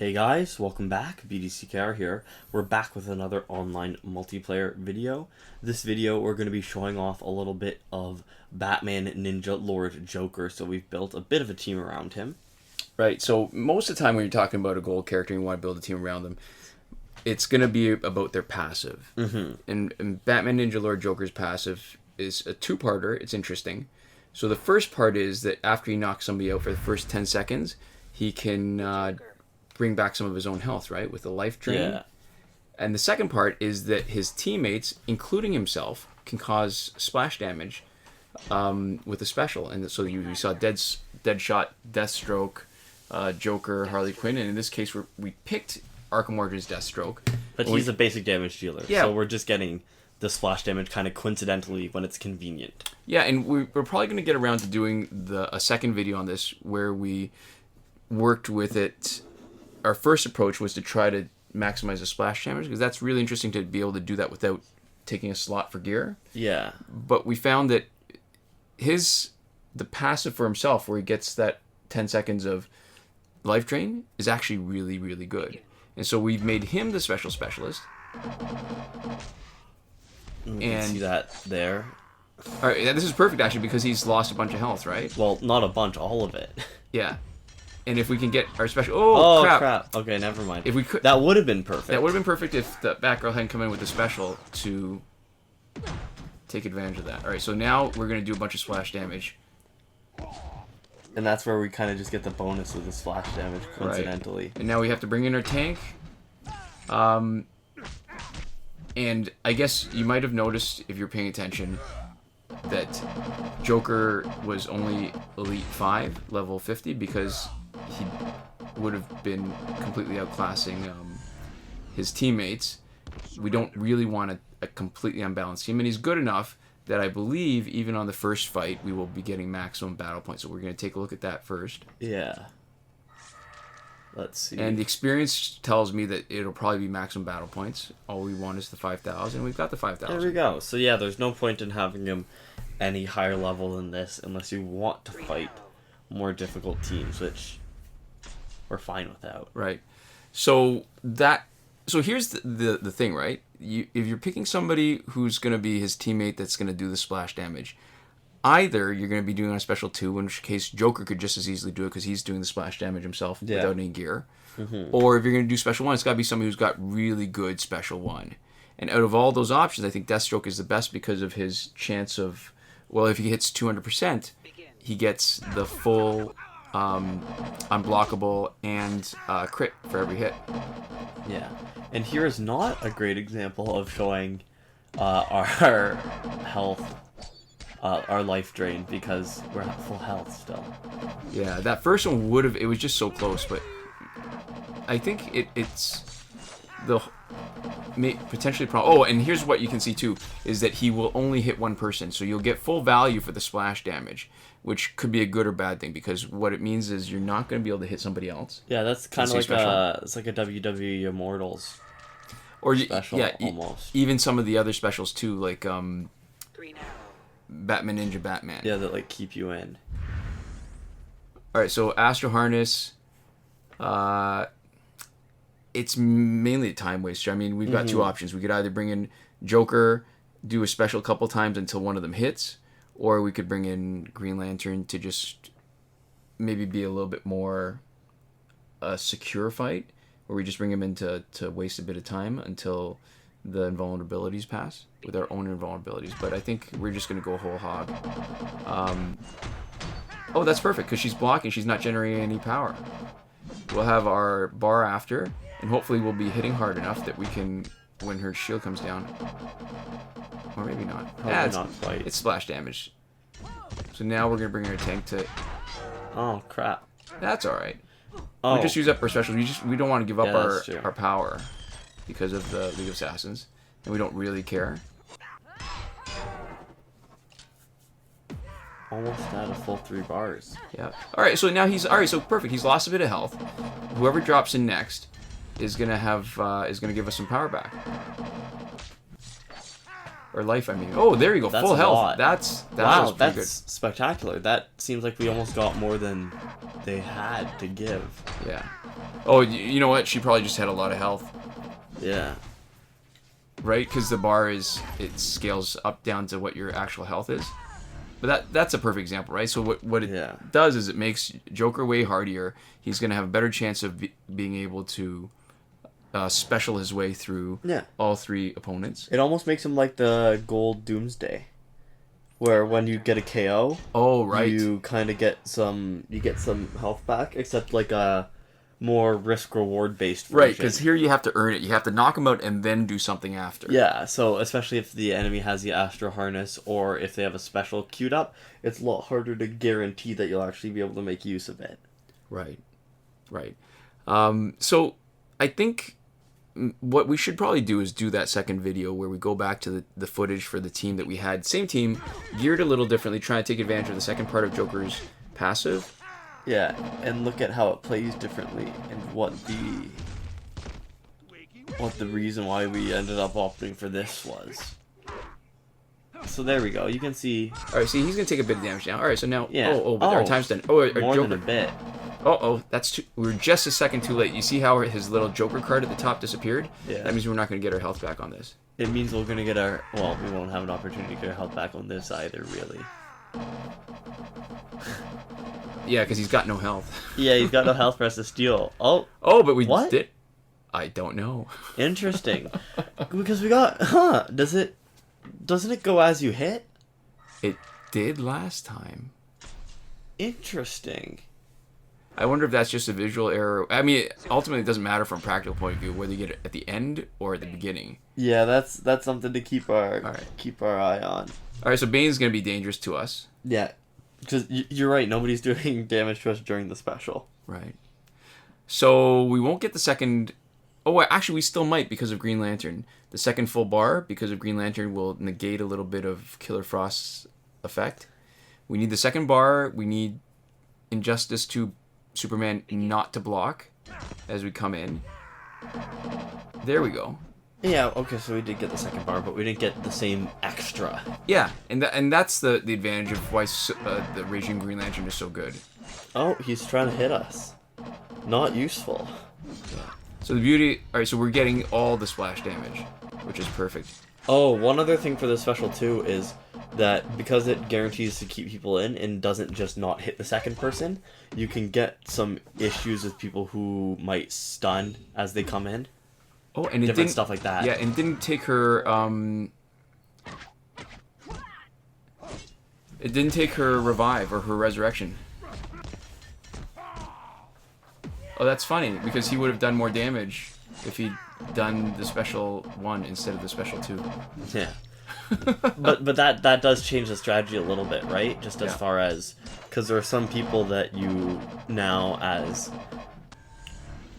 Hey guys, welcome back. BDCKR here. We're back with another online multiplayer video. This video we're going to be showing off a little bit of Batman Ninja Lord Joker, so we've built a bit of a team around him. Right, so most of the time when you're talking about a gold character and you want to build a team around them, it's going to be about their passive. Mm-hmm. And Batman Ninja Lord Joker's passive is a two-parter. It's interesting. So the first part is that after he knocks somebody out for the first 10 seconds, he can bring back some of his own health, right, with the life drain. Yeah. And the second part is that his teammates, including himself, can cause splash damage with a special. And so you saw Deadshot, Deathstroke, Joker, Harley Quinn, and in this case we picked Arkham Oriigns Deathstroke. But he's a basic damage dealer, yeah. So we're just getting the splash damage kind of coincidentally when it's convenient. Yeah, and we're probably going to get around to doing a second video on this where we worked with it. Our first approach was to try to maximize the splash damage, because that's really interesting to be able to do that without taking a slot for gear. Yeah. But we found that the passive for himself, where he gets that 10 seconds of life drain, is actually really, really good. And so we've made him the specialist. You can see that there. All right, this is perfect actually, because he's lost a bunch of health, right? Well, not a bunch, all of it. Yeah. And if we can get our special... Oh, crap. Okay, never mind. If we could... That would have been perfect. That would have been perfect if the Batgirl hadn't come in with the special to take advantage of that. All right, so now we're going to do a bunch of splash damage. And that's where we kind of just get the bonus of the splash damage, coincidentally. Right. And now we have to bring in our tank. And I guess you might have noticed, if you're paying attention, that Joker was only Elite 5, level 50, because he would have been completely outclassing his teammates. We don't really want a completely unbalanced team, and he's good enough that I believe even on the first fight we will be getting maximum battle points. So we're going to take a look at that first. Yeah. Let's see. And the experience tells me that it'll probably be maximum battle points. All we want is the 5,000. We've got the 5,000. There we go. So yeah, there's no point in having him any higher level than this unless you want to fight more difficult teams, which we're fine without. Right. So here's the thing, right? If you're picking somebody who's going to be his teammate that's going to do the splash damage, either you're going to be doing a special 2, in which case Joker could just as easily do it because he's doing the splash damage himself without any gear. Mm-hmm. Or if you're going to do special 1, it's got to be somebody who's got really good special 1. And out of all those options, I think Deathstroke is the best because of his chance of, well, if he hits 200%, he gets the full unblockable and crit for every hit. Yeah. And here is not a great example of showing our health, our life drain, because we're at full health still. Yeah, that first one would have, it was just so close, but I think it's the potentially problem. Oh, and here's what you can see too, is that he will only hit one person, so you'll get full value for the splash damage, which could be a good or bad thing, because what it means is you're not going to be able to hit somebody else. Yeah, that's kind of like it's like a WWE Immortals special, almost. Even some of the other specials too, like Batman Ninja Batman. Yeah, that like keep you in. All right, so Astro Harness, it's mainly a time waster. I mean, we've got two options. We could either bring in Joker, do a special a couple times until one of them hits, or we could bring in Green Lantern to just maybe be a little bit more a secure fight, where we just bring him in to waste a bit of time until the invulnerabilities pass with our own invulnerabilities. But I think we're just going to go whole hog. Oh, that's perfect, because she's blocking. She's not generating any power. We'll have our bar after, and hopefully we'll be hitting hard enough that we can, when her shield comes down. Or maybe not. Probably not quite. It's splash damage. So now we're going to bring our tank to... Oh, crap. That's alright. Oh. We just use up our specials. We don't want to give up Yeah, our power because of the League of Assassins. And we don't really care. Almost at a full 3 bars. Yeah. Alright, so now he's... Alright, so perfect. He's lost a bit of health. Whoever drops in next is going to have... is going to give us some power back. Or life, I mean. Oh, there you go. That's Full a health. lot. That Wow, was pretty that's spectacular. That seems like we almost got more than they had to give. good. Yeah. Oh, you know what? She probably just had a lot of health. Yeah. Right? Because the bar it scales up down to what your actual health is. But that's a perfect example, right? So what it does is it makes Joker way hardier. He's going to have a better chance of being able to special his way through all three opponents. It almost makes him like the Gold Doomsday, where when you get a KO, you kind of get some health back, except like a more risk reward based version. Right, because here you have to earn it. You have to knock him out and then do something after. Yeah, so especially if the enemy has the Astro Harness or if they have a special queued up, it's a lot harder to guarantee that you'll actually be able to make use of it. Right. So I think what we should probably do is do that second video where we go back to the footage for the team that we had. Same team, geared a little differently, trying to take advantage of the second part of Joker's passive. Yeah, and look at how it plays differently and what the reason why we ended up opting for this was. So there we go. You can see. All right, see, he's gonna take a bit of damage now. All right, so now. Yeah. But our time's done. Oh, our more Joker. than a bit. That's too. We're just a second too late. You see how his little Joker card at the top disappeared? Yeah. That means we're not gonna get our health back on this. It means we're gonna get our. Well, we won't have an opportunity to get our health back on this either, really. Yeah, because he's got no health. Yeah, he's got no health for us to steal. Oh, but we what? did. I don't know. Interesting. Because we got, doesn't it go as you hit? It did last time. Interesting. I wonder if that's just a visual error. I mean, ultimately, it doesn't matter from a practical point of view whether you get it at the end or at the beginning. Yeah, that's something to keep our eye on. All right, so Bane's gonna be dangerous to us. Yeah, because you're right. Nobody's doing damage to us during the special. Right. So we won't get the second. Oh, actually, we still might because of Green Lantern. The second full bar because of Green Lantern will negate a little bit of Killer Frost's effect. We need the second bar. We need Injustice to Superman not to block as we come in. There we go. Yeah, okay, so we did get the second bar, but we didn't get the same extra. Yeah, and that's the advantage of why the Raging Green Lantern is so good. Oh, he's trying to hit us. Not useful. So the beauty... Alright, so we're getting all the splash damage, which is perfect. Oh, one other thing for this special, too, is that because it guarantees to keep people in and doesn't just not hit the second person, you can get some issues with people who might stun as they come in. Oh, and it different didn't, stuff like that. Yeah, and it didn't take her, it didn't take her revive or her resurrection. Oh, that's funny, because he would have done more damage if he'd done the special 1 instead of the special 2. Yeah. but that does change the strategy a little bit, right? Just as far as... Because there are some people that you now, as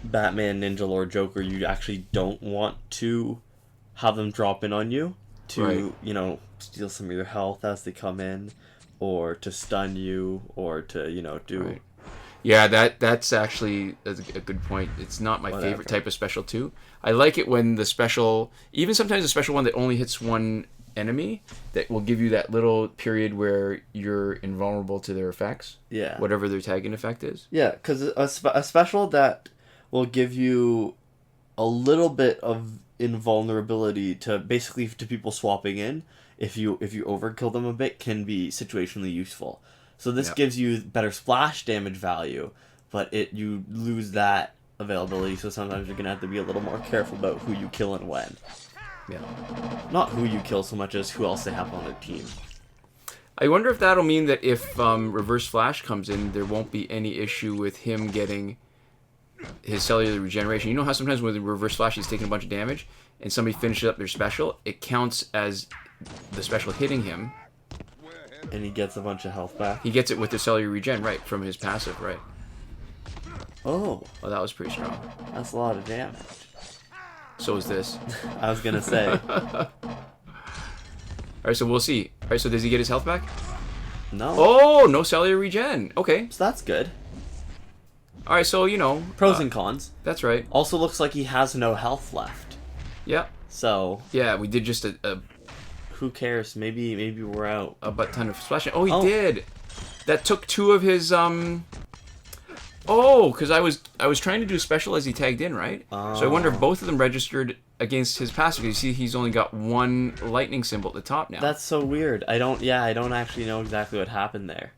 Batman, Ninja Lord, Joker, you actually don't want to have them drop in on you to, you know, steal some of your health as they come in, or to stun you, or to, you know, do... Right. Yeah, that's actually a good point. It's not my favorite type of special too. I like it when the special, even sometimes a special one that only hits one enemy, that will give you that little period where you're invulnerable to their effects. Yeah. Whatever their tagging effect is. Yeah, because a special that will give you a little bit of invulnerability to basically to people swapping in, if you overkill them a bit, can be situationally useful. So this gives you better splash damage value, but you lose that availability, so sometimes you're going to have to be a little more careful about who you kill and when. Yeah. Not who you kill so much as who else they have on their team. I wonder if that'll mean that if Reverse Flash comes in, there won't be any issue with him getting his cellular regeneration. You know how sometimes with Reverse Flash he's taking a bunch of damage, and somebody finishes up their special, it counts as the special hitting him. And he gets a bunch of health back. He gets it with the cellular regen, right, from his passive, right. Oh, that was pretty strong. That's a lot of damage. So is this. I was going to say. Alright, so we'll see. Alright, so does he get his health back? No. Oh, no cellular regen. Okay. So that's good. Alright, so, you know. Pros and cons. That's right. Also looks like he has no health left. Yep. So. Yeah, we did just a Who cares? Maybe we're out. A butt ton of splash. Oh, he Oh. did. That took 2 of his Oh, because I was trying to do special as he tagged in, right? So I wonder if both of them registered against his passive. You see, he's only got 1 lightning symbol at the top now. That's so weird. I don't actually know exactly what happened there.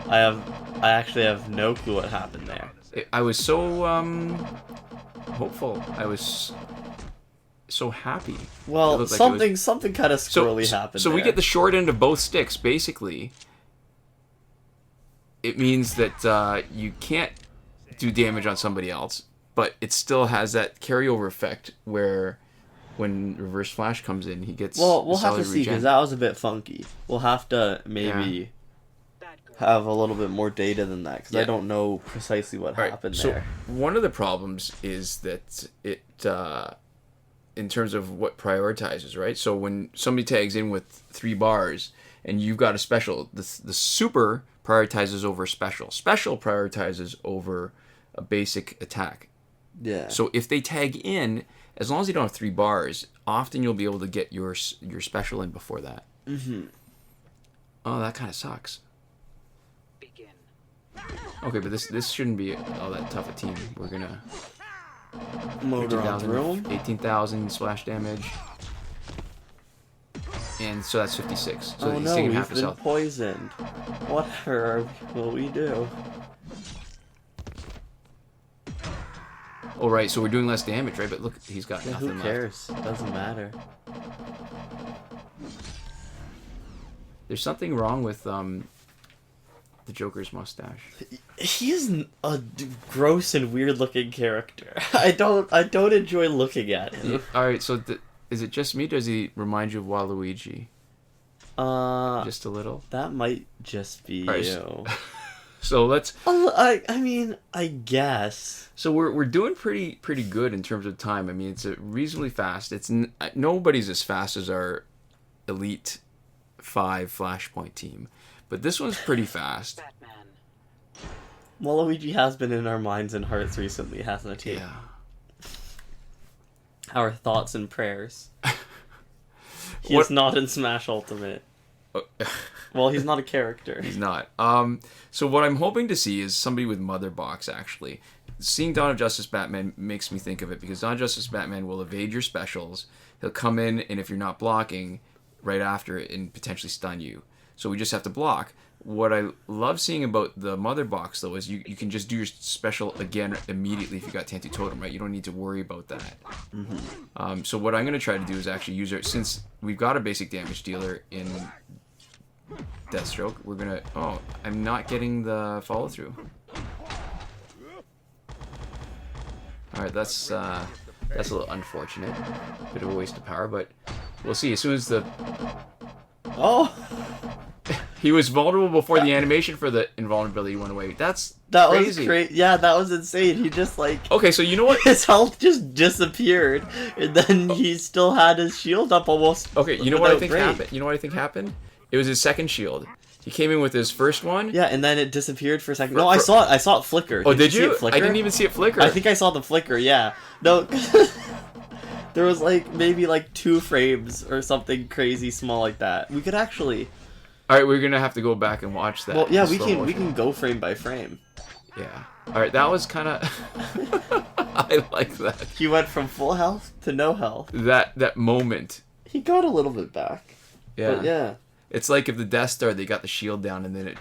I actually have no clue what happened there. I was so hopeful. I was so happy. Well, something kind of squirrely happened. So there. we get the short end of both sticks, basically. It means that you can't do damage on somebody else, but it still has that carryover effect where when Reverse Flash comes in, he gets. Well, we'll have to solid see because regen. that was a bit funky. We'll have to maybe have a little bit more data than that because I don't know precisely what happened there. So one of the problems is that it, in terms of what prioritizes, right? So when somebody tags in with 3 bars and you've got a special, the super prioritizes over special. Special prioritizes over a basic attack. Yeah. So if they tag in, as long as you don't have 3 bars, often you'll be able to get your special in before that. Mm-hmm. Oh, that kind of sucks. Okay, but this shouldn't be all that tough a team. We're gonna Motor on through. 18,000 splash damage, and so that's 56. So Oh he's no, taking we've half his been health. poisoned. Whatever will we do? Oh right, so we're doing less damage, right? But look, he's got Yeah, nothing who left. cares? Doesn't matter. There's something wrong with the Joker's mustache. He is a gross and weird looking character. I don't enjoy looking at him. All right, so is it just me? Does he remind you of Waluigi? Just a little. That might just be Right, you. So let's. I mean, I guess. So we're doing pretty good in terms of time. I mean, it's reasonably fast. It's nobody's as fast as our Elite 5 Flashpoint team, but this one's pretty fast. Waluigi has been in our minds and hearts recently, hasn't he? Yeah. Our thoughts and prayers. He is not in Smash Ultimate. Well, he's not a character. He's not. So what I'm hoping to see is somebody with Mother Box, actually. Seeing Dawn of Justice Batman makes me think of it, because Dawn of Justice Batman will evade your specials. He'll come in, and if you're not blocking, right after it, and potentially stun you. So we just have to block. What I love seeing about the Mother Box, though, is you can just do your special again immediately if you got Tantu Totem, right? You don't need to worry about that. Mm-hmm. So what I'm going to try to do is actually use it, since we've got a basic damage dealer in Deathstroke, we're going to... Oh, I'm not getting the follow-through. Alright, that's a little unfortunate. Bit of a waste of power, but we'll see. As soon as the... Oh! He was vulnerable before the animation for the invulnerability went away. That was crazy. great. Yeah, that was insane. He just like... Okay, so you know what? His health just disappeared, and then he still had his shield up almost. Okay, you know what I without think break. happened? You know what I think happened? It was his second shield. He came in with his first one. Yeah, and then it disappeared for a second. No, I saw it. I saw it flicker. Oh, did see you? it flicker? I didn't even see it flicker. I think I saw the flicker. Yeah. No. There was like maybe like 2 frames or something crazy small like that. We could actually. All right, we're gonna have to go back and watch that. Well, yeah, in we slow can. We motion. can go frame by frame. Yeah. All right, that was kind of. I like that. He went from full health to no health. That moment. He got a little bit back. Yeah. But yeah. It's like if the Death Star, they got the shield down and then it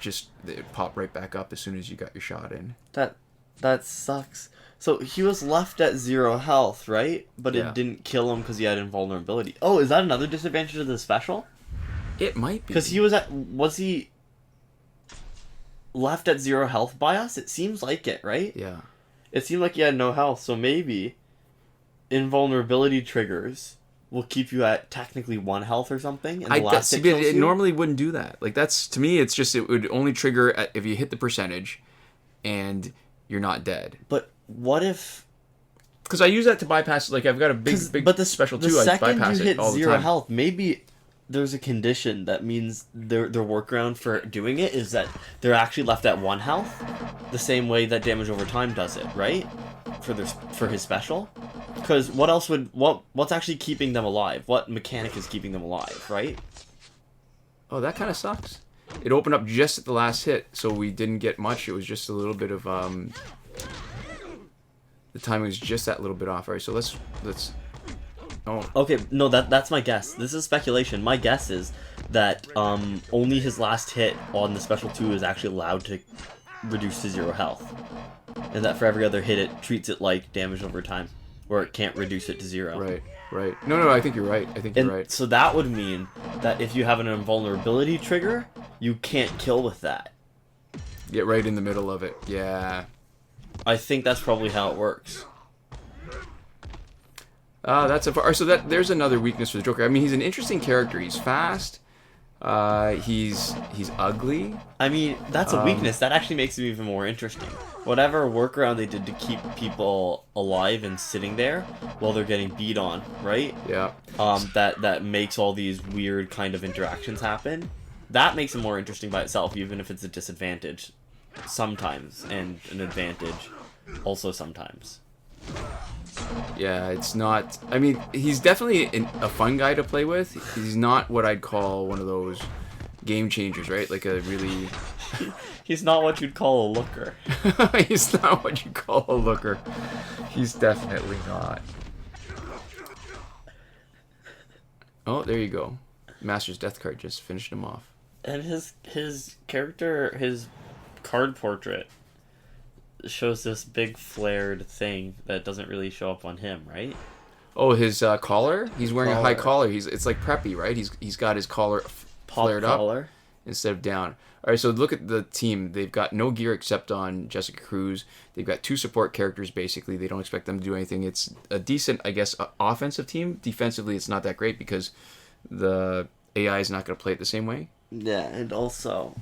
popped right back up as soon as you got your shot in. That sucks. So he was left at 0 health, right? But Yeah. it didn't kill him because he had invulnerability. Oh, is that another disadvantage of the special? It might be. Because was he left at 0 health by us? It seems like it, right? Yeah. It seemed like he had no health, so maybe invulnerability triggers will keep you at technically 1 health or something. And the last it kills it you? normally wouldn't do that. Like to me, it's just it would only trigger if you hit the percentage, and you're not dead. But what if? Because I use that to bypass. Like I've got a big special too. I bypass you it hit all the 0 time. health, maybe there's a condition that means their workaround for doing it is that they're actually left at 1 health, the same way that damage over time does it, right? For his special. Because what else would what's actually keeping them alive? What mechanic is keeping them alive, right? Oh, that kind of sucks. It opened up just at the last hit, so we didn't get much. It was just a little bit of the timing was just that little bit off. All right, so let's. Oh, Okay, no, that's my guess. This is speculation. My guess is that only his last hit on the special 2 is actually allowed to reduce to 0 health, and that for every other hit it treats it like damage over time, where it can't reduce it to 0. right. No, I think you're right. And right. so that would mean that if you have an invulnerability trigger, you can't kill with that. Get right in the middle of it. Yeah. I think that's probably how it works. That's so that there's another weakness for the Joker. I mean, he's an interesting character. He's fast. He's ugly. I mean, that's a weakness. That actually makes him even more interesting. Whatever workaround they did to keep people alive and sitting there while they're getting beat on, right? Yeah. That makes all these weird kind of interactions happen. That makes him more interesting by itself, even if it's a disadvantage sometimes and an advantage also sometimes. Yeah, it's not. I mean, he's definitely a fun guy to play with. He's not what I'd call one of those game changers, right? Like a really. He's not what you'd call a looker. He's not what you call a looker. He's definitely not. Oh, there you go. Master's Death card just finished him off. And his character, his card portrait shows this big flared thing that doesn't really show up on him, right? Oh, his collar? He's wearing a high collar. It's like preppy, right? He's got his collar flared up instead of down. All right, so look at the team. They've got no gear except on Jessica Cruz. They've got 2 support characters, basically. They don't expect them to do anything. It's a decent, I guess, offensive team. Defensively, it's not that great because the AI is not going to play it the same way. Yeah, and also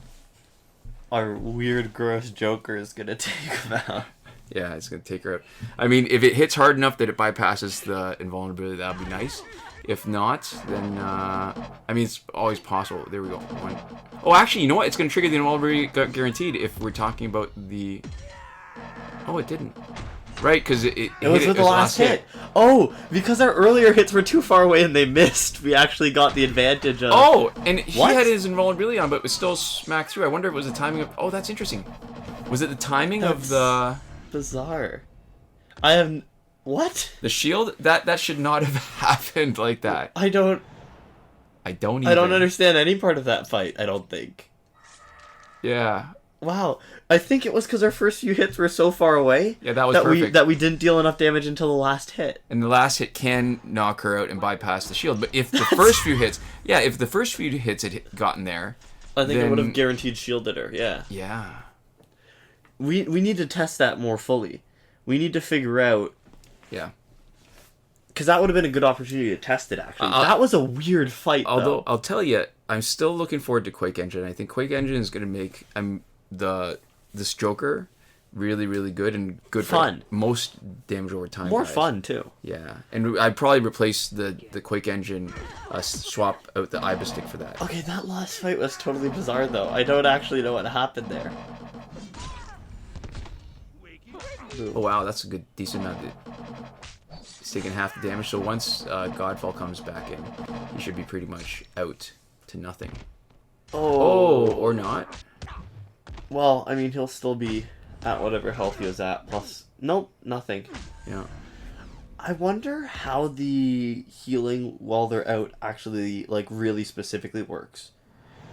our weird, gross Joker is going to take him out. Yeah, it's going to take her out. I mean, if it hits hard enough that it bypasses the invulnerability, that would be nice. If not, then, I mean, it's always possible. There we go. One. Oh, actually, you know what? It's going to trigger the invulnerability guaranteed if we're talking about the... Oh, it didn't. Right, because it was with the last hit. Oh, because our earlier hits were too far away and they missed, we actually got the advantage of... Oh, and he had his invulnerability on, but it was still smacked through. I wonder if it was the timing of... Oh, that's interesting. Was it the timing of the... Bizarre. I have... What? The shield? That should not have happened like that. I don't understand any part of that fight, I don't think. Yeah. Wow. I think it was because our first few hits were so far away. Yeah, that was perfect. That we didn't deal enough damage until the last hit. And the last hit can knock her out and bypass the shield. But if the first few hits... Yeah, if the first few hits had gotten there... I think it would have guaranteed shielded her, yeah. Yeah. We need to test that more fully. We need to figure out... Yeah. Because that would have been a good opportunity to test it, actually. That was a weird fight, although, I'll tell you, I'm still looking forward to Quake Engine. I think Quake Engine is going to make this Joker really, really good and good fun. For most damage over time. More guys. fun, too. Yeah. And I'd probably replace the Quake Engine, swap out the Ibis stick for that. Okay, that last fight was totally bizarre, though. I don't actually know what happened there. Oh, wow, that's a good, decent amount. He's taking half the damage, so once Godfall comes back in, he should be pretty much out to nothing. Oh, or not. Well, I mean, he'll still be at whatever health he was at, plus... Nope, nothing. Yeah. I wonder how the healing while they're out actually, like, really specifically works.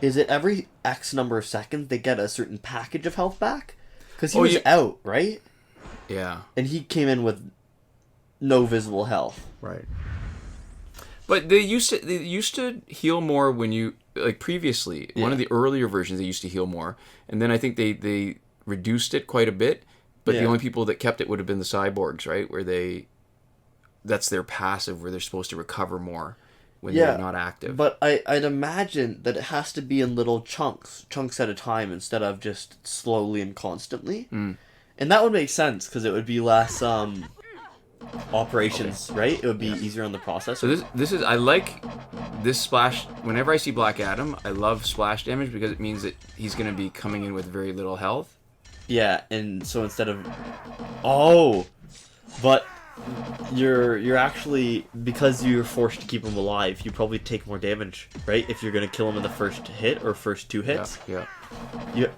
Is it every X number of seconds they get a certain package of health back? Because he was out, right? Yeah. And he came in with no visible health. Right. But they used to heal more when you... Like, previously, one of the earlier versions, they used to heal more. And then I think they reduced it quite a bit. But the only people that kept it would have been the cyborgs, right? Where they... That's their passive, where they're supposed to recover more when they're not active. But I'd imagine that it has to be in little chunks at a time, instead of just slowly and constantly. Mm. And that would make sense, because it would be less operations, right? It would be easier on the processor. So this is... I like this splash... Whenever I see Black Adam, I love splash damage, because it means that he's going to be coming in with very little health. Yeah, and so instead of... Oh! But you're actually, because you're forced to keep him alive, you probably take more damage, right? If you're gonna kill him in the first hit or first 2 hits. Yeah. You.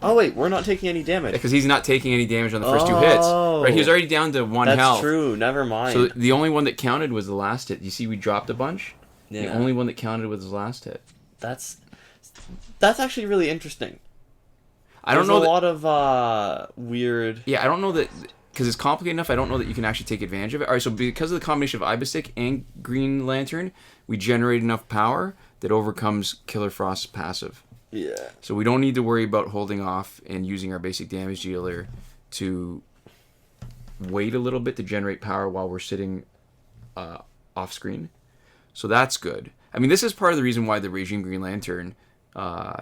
Oh wait, we're not taking any damage. Because he's not taking any damage on the first 2 hits. Right, he was already down to 1 health. That's true. Never mind. So the only one that counted was the last hit. You see, we dropped a bunch. Yeah. The only one that counted was the last hit. That's actually really interesting. I don't know. There's a lot of weird. Yeah, I don't know that, because it's complicated enough. I don't know that you can actually take advantage of it. All right, so because of the combination of Ibistic and Green Lantern, we generate enough power that overcomes Killer Frost's passive. Yeah. So we don't need to worry about holding off and using our basic damage dealer to wait a little bit to generate power while we're sitting off screen. So that's good. I mean, this is part of the reason why the Regime Green Lantern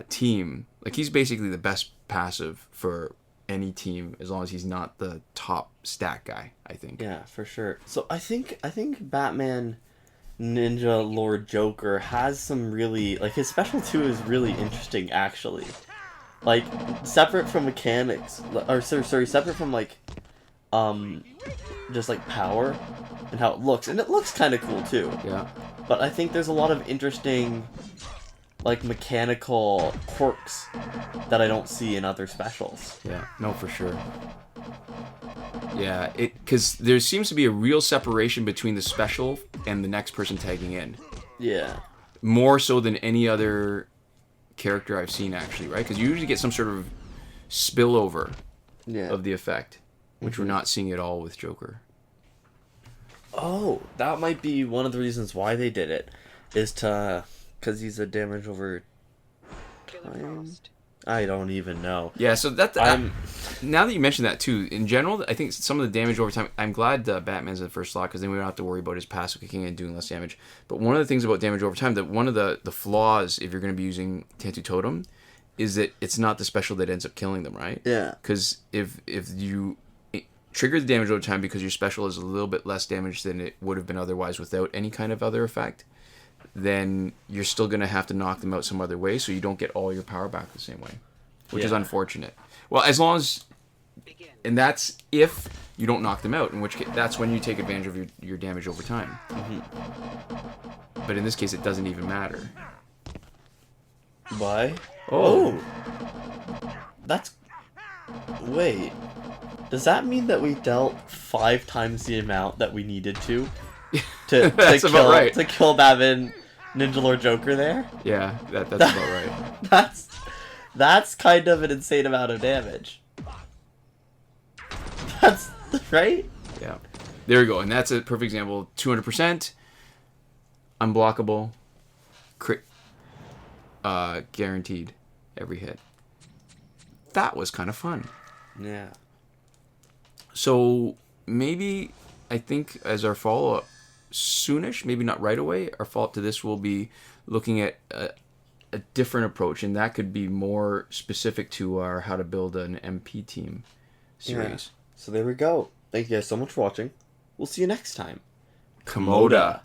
team, like, he's basically the best passive for any team as long as he's not the top stat guy, I think. Yeah, for sure. So I think Batman Ninja Lord Joker has some really, like, his special 2 is really interesting, actually. Like, separate from mechanics, or sorry, separate from, like, just, like, power and how it looks. And it looks kind of cool, too. Yeah. But I think there's a lot of interesting, like, mechanical quirks that I don't see in other specials. Yeah, no, for sure. Yeah, because there seems to be a real separation between the special and the next person tagging in. Yeah. More so than any other character I've seen, actually, right? Because you usually get some sort of spillover of the effect, which we're not seeing at all with Joker. Oh, that might be one of the reasons why they did it, is because he's a damage over time. I don't even know. Yeah, so now that you mention that too, in general, I think some of the damage over time, I'm glad Batman's in the first slot, because then we don't have to worry about his passive kicking and doing less damage. But one of the things about damage over time, that one of the flaws, if you're going to be using Tantu Totem, is that it's not the special that ends up killing them, right? Yeah. Because if you trigger the damage over time because your special is a little bit less damage than it would have been otherwise without any kind of other effect, then you're still going to have to knock them out some other way, so you don't get all your power back the same way, which is unfortunate. Well, as long as, and that's if you don't knock them out, in which case that's when you take advantage of your damage over time. Mm-hmm. But in this case, it doesn't even matter. Why? Oh. That's... Wait. Does that mean that we dealt 5 times the amount that we needed to That's about right. To kill Batman Ninja Lord Joker there? Yeah, that's about right. That's kind of an insane amount of damage. That's right? Yeah. There we go. And that's a perfect example. 200%, unblockable, crit, guaranteed every hit. That was kind of fun. Yeah. So maybe, I think, as our follow-up, soonish, maybe not right away, our follow-up to this will be looking at a different approach, and that could be more specific to our How to Build an MP Team series. Yeah. So there we go. Thank you guys so much for watching. We'll see you next time. Komoda.